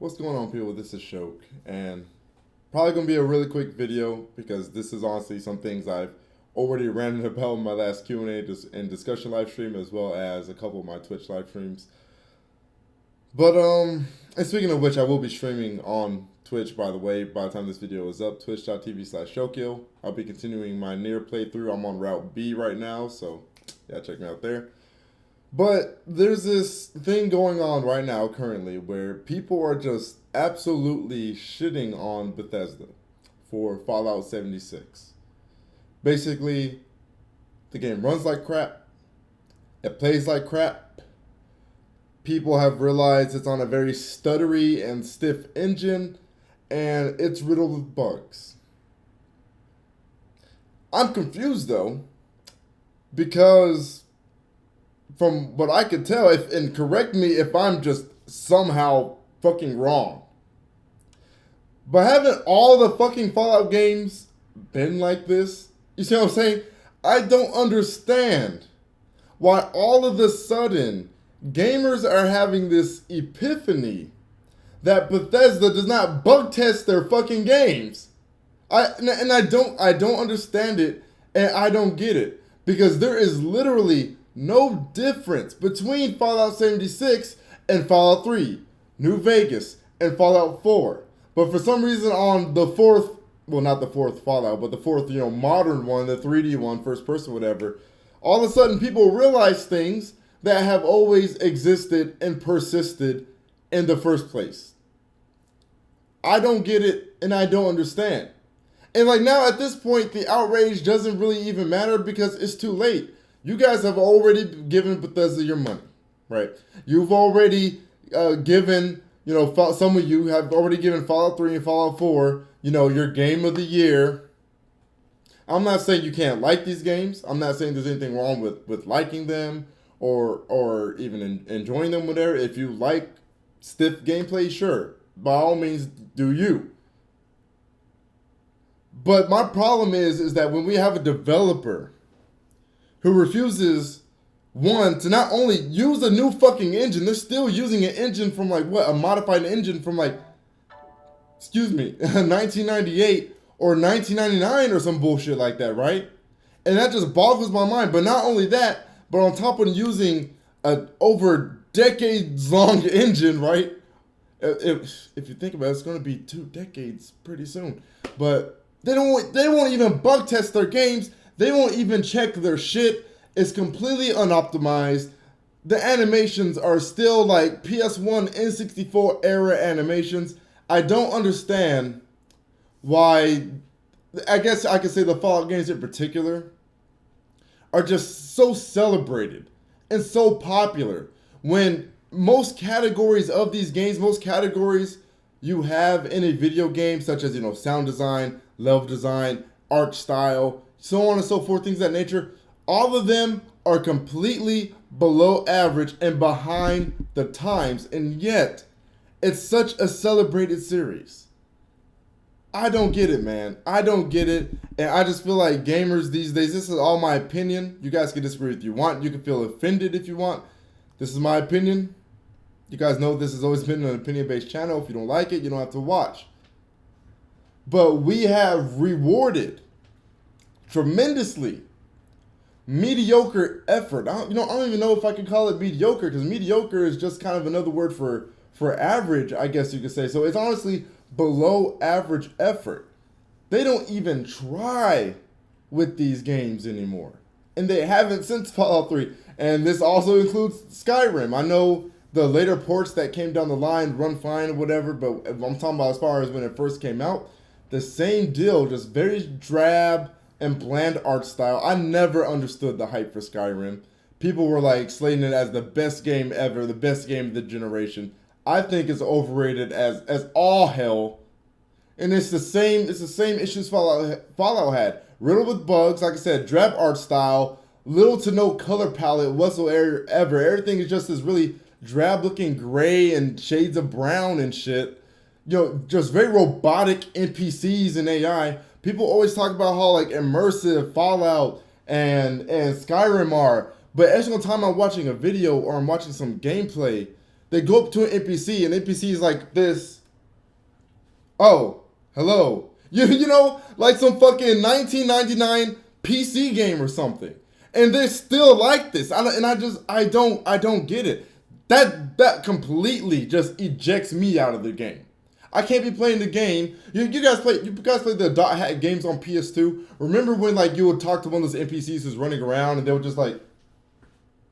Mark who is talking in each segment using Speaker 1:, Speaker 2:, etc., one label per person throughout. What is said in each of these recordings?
Speaker 1: What's going on, people? This is Shok, and probably gonna be a really quick video because this is honestly some things I've already ranted about in my last Q&A and discussion live stream, as well as a couple of my Twitch live streams. But and speaking of which, I will be streaming on Twitch. By the way, by the time this video is up, twitch.tv/Shokio. I'll be continuing my near playthrough. I'm on Route B right now, so yeah, check me out there. But there's this thing going on right now currently where people are just absolutely shitting on Bethesda for Fallout 76. Basically, the game runs like crap. It plays like crap. People have realized it's on a very stuttery and stiff engine, and it's riddled with bugs. I'm confused though, because from what I could tell, and correct me if I'm just somehow fucking wrong, but haven't all the fucking Fallout games been like this? You see what I'm saying? I don't understand why all of a sudden gamers are having this epiphany that Bethesda does not bug test their fucking games. I don't understand it, and I don't get it, because there is literally no difference between Fallout 76 and Fallout 3, New Vegas, and Fallout 4. But for some reason on the fourth, well, not the fourth Fallout, but the fourth, modern one, the 3D one, first person, whatever, all of a sudden people realize things that have always existed and persisted in the first place. I don't get it, and I don't understand. And like now at this point, the outrage doesn't really even matter because it's too late. You guys have already given Bethesda your money, right? You've already given, some of you have already given Fallout 3 and Fallout 4, your game of the year. I'm not saying you can't like these games. I'm not saying there's anything wrong with liking them or even enjoying them, whatever. If you like stiff gameplay, sure. By all means, do you. But my problem is that when we have a developer who refuses, one, to not only use a new fucking engine, they're still using an engine from a modified engine from 1998 or 1999 or some bullshit like that, right? And that just boggles my mind. But not only that, but on top of using a over decades long engine, right? If you think about it, it's going to be 2 decades pretty soon. But they won't even bug test their games. They won't even check their shit. It's completely unoptimized. The animations are still like PS1, N64 era animations. I don't understand why. I guess I could say the Fallout games in particular are just so celebrated and so popular, when most categories of these games, most categories you have in a video game, such as sound design, level design, art style, so on and so forth, things of that nature, all of them are completely below average and behind the times, and yet it's such a celebrated series. I don't get it, man. I don't get it, and I just feel like gamers these days, this is all my opinion. You guys can disagree if you want. You can feel offended if you want. This is my opinion. You guys know this has always been an opinion-based channel. If you don't like it, you don't have to watch. But we have rewarded tremendously mediocre effort. I don't even know if I can call it mediocre, because mediocre is just kind of another word for average, I guess you could say. So it's honestly below average effort. They don't even try with these games anymore, and they haven't since Fallout 3. And this also includes Skyrim. I know the later ports that came down the line run fine or whatever, but I'm talking about as far as when it first came out, the same deal, just very drab and bland art style. I never understood the hype for Skyrim. People were slating it as the best game ever, the best game of the generation. I think it's overrated as all hell. And it's the same issues Fallout had. Riddled with bugs, like I said, drab art style, little to no color palette whatsoever. Everything is just this really drab looking gray and shades of brown and shit. Just very robotic NPCs and AI. People always talk about how immersive Fallout and Skyrim are, but every single time I'm watching a video or I'm watching some gameplay, They go up to an NPC, and NPC is like this. Oh, hello. You know, like some fucking 1999 PC game or something. And they're still like this. I don't get it. That completely just ejects me out of the game. I can't be playing the game. You guys play the dot hack games on PS2. Remember when like you would talk to one of those NPCs who's running around and they would just like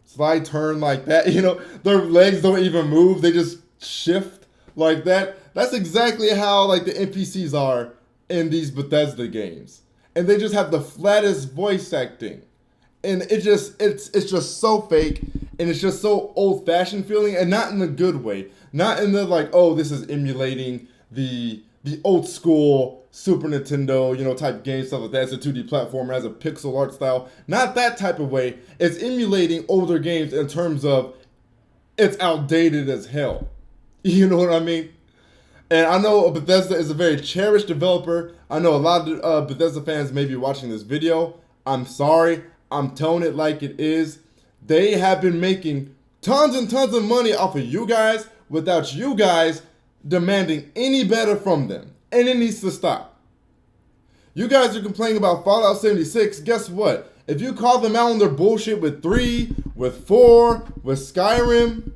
Speaker 1: slide turn like that, you know, their legs don't even move, they just shift like that. That's exactly how like the NPCs are in these Bethesda games. And they just have the flattest voice acting. And it's just so fake, and it's just so old-fashioned feeling, and not in a good way. Not in the like, oh, this is emulating the old school Super Nintendo, you know, type game stuff like that. It's a 2D platformer, has a pixel art style. Not that type of way. It's emulating older games in terms of it's outdated as hell. You know what I mean? And I know Bethesda is a very cherished developer. I know a lot of Bethesda fans may be watching this video. I'm sorry. I'm telling it like it is. They have been making tons and tons of money off of you guys without you guys demanding any better from them. And it needs to stop. You guys are complaining about Fallout 76. Guess what? If you call them out on their bullshit with 3, with 4, with Skyrim,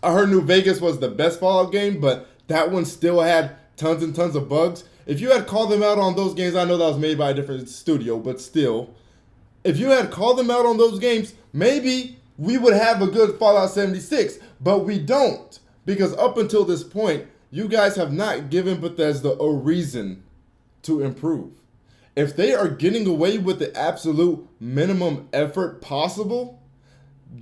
Speaker 1: I heard New Vegas was the best Fallout game, but that one still had tons and tons of bugs. If you had called them out on those games, I know that was made by a different studio, but still, if you had called them out on those games, maybe we would have a good Fallout 76, but we don't. Because up until this point, you guys have not given Bethesda a reason to improve. If they are getting away with the absolute minimum effort possible,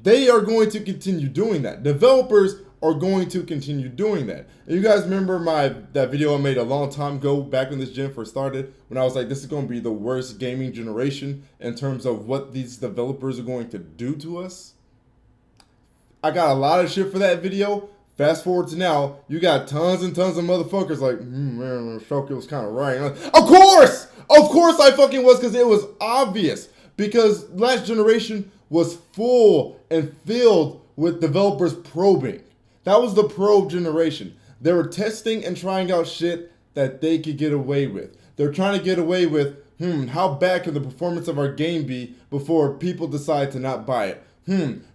Speaker 1: they are going to continue doing that. Developers are going to continue doing that. And you guys remember that video I made a long time ago, back when this gen first started, when I was like, this is going to be the worst gaming generation in terms of what these developers are going to do to us? I got a lot of shit for that video. Fast forward to now, you got tons and tons of motherfuckers like, man, Shokio was kind of right. Of course! Of course I fucking was, because it was obvious. Because last generation was full and filled with developers probing. That was the probe generation. They were testing and trying out shit that they could get away with. They're trying to get away with, how bad can the performance of our game be before people decide to not buy it?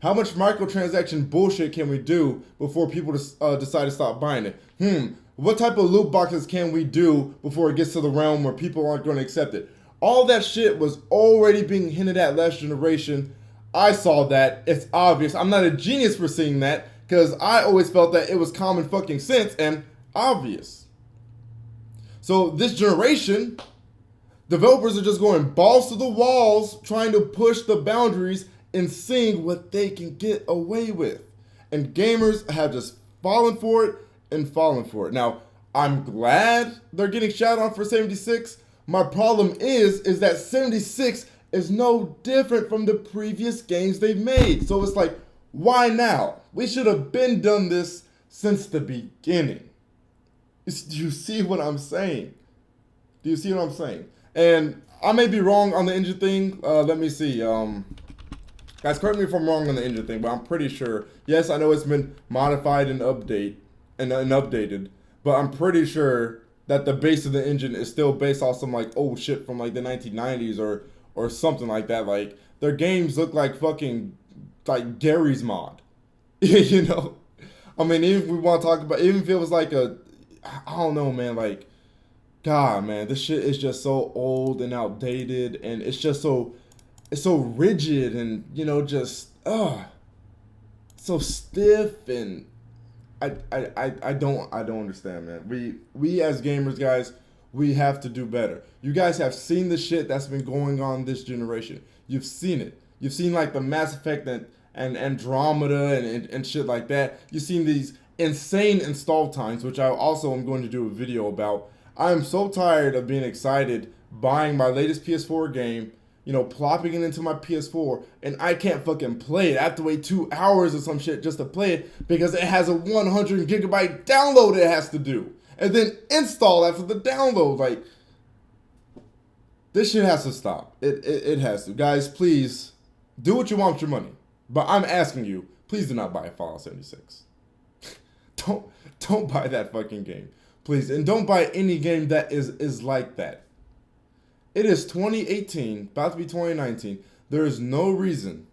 Speaker 1: How much microtransaction bullshit can we do before people decide to stop buying it? What type of loot boxes can we do before it gets to the realm where people aren't going to accept it? All that shit was already being hinted at last generation. I saw that. It's obvious. I'm not a genius for seeing that, because I always felt that it was common fucking sense and obvious. So this generation, developers are just going balls to the walls, trying to push the boundaries and seeing what they can get away with. And gamers have just fallen for it and fallen for it. Now, I'm glad they're getting shot on for 76. My problem is that 76 is no different from the previous games they've made. So it's like, why now? We should have been done this since the beginning. Do you see what I'm saying? Do you see what I'm saying? And I may be wrong on the engine thing. Let me see. Guys, correct me if I'm wrong on the engine thing, but I'm pretty sure. Yes, I know it's been modified and updated, but I'm pretty sure that the base of the engine is still based off some like old shit from like the 1990s or something like that. Like their games look like fucking like Gary's mod. You know? I mean, even if we want to talk about, even if it was like I don't know, man, like, God, man, this shit is just so old and outdated, and it's just so, it's so rigid and, you know, just, so stiff, and I don't understand, man. We as gamers, guys, we have to do better. You guys have seen the shit that's been going on this generation. You've seen it. You've seen like the Mass Effect and Andromeda and shit like that. You've seen these insane install times, which I also am going to do a video about. I am so tired of being excited, buying my latest PS4 game, you know, plopping it into my PS4, and I can't fucking play it. I have to wait 2 hours or some shit just to play it because it has a 100 gigabyte download it has to do. And then install after the download. Like, this shit has to stop. It has to. Guys, please, do what you want with your money. But I'm asking you, please do not buy Fallout 76. Don't buy that fucking game, please, and don't buy any game that is like that. It is 2018, about to be 2019. There is no reason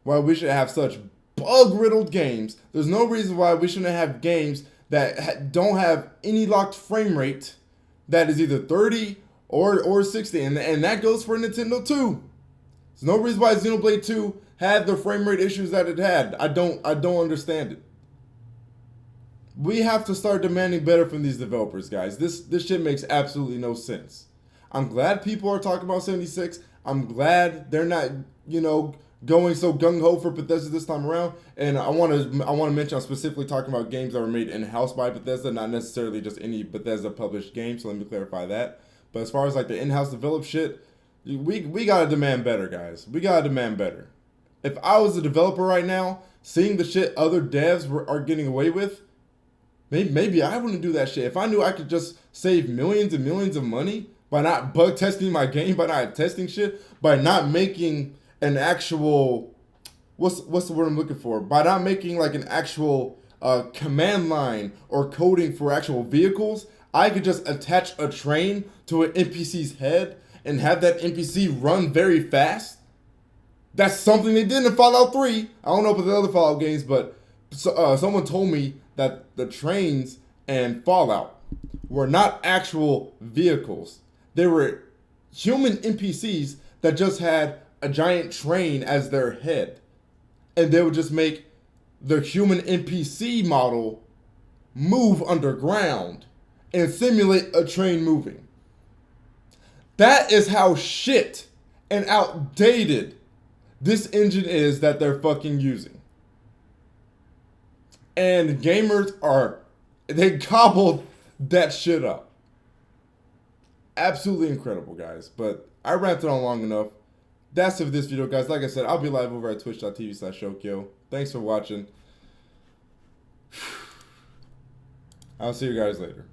Speaker 1: why we should have such bug-riddled games. There's no reason why we shouldn't have games that don't have any locked frame rate that is either 30 or 60, and that goes for Nintendo too. There's no reason why Xenoblade 2 had the frame rate issues that it had. I don't understand it. We have to start demanding better from these developers, guys. This shit makes absolutely no sense. I'm glad people are talking about 76. I'm glad they're not, going so gung-ho for Bethesda this time around. And I want to mention I'm specifically talking about games that were made in-house by Bethesda, not necessarily just any Bethesda published game, so let me clarify that. But as far as like the in-house developed shit, we got to demand better, guys. We got to demand better. If I was a developer right now, seeing the shit other devs are getting away with, maybe I wouldn't do that shit. If I knew I could just save millions and millions of money by not bug testing my game, by not testing shit, by not making an actual, what's the word I'm looking for? By not making like an actual command line or coding for actual vehicles, I could just attach a train to an NPC's head and have that NPC run very fast. That's something they did in Fallout 3. I don't know about the other Fallout games, but someone told me that the trains in Fallout were not actual vehicles. They were human NPCs that just had a giant train as their head. And they would just make the human NPC model move underground and simulate a train moving. That is how shit and outdated this engine is that they're fucking using. And gamers they gobbled that shit up. Absolutely incredible, guys. But I ranted on long enough. That's it for this video, guys. Like I said, I'll be live over at twitch.tv/Shokio. Thanks for watching. I'll see you guys later.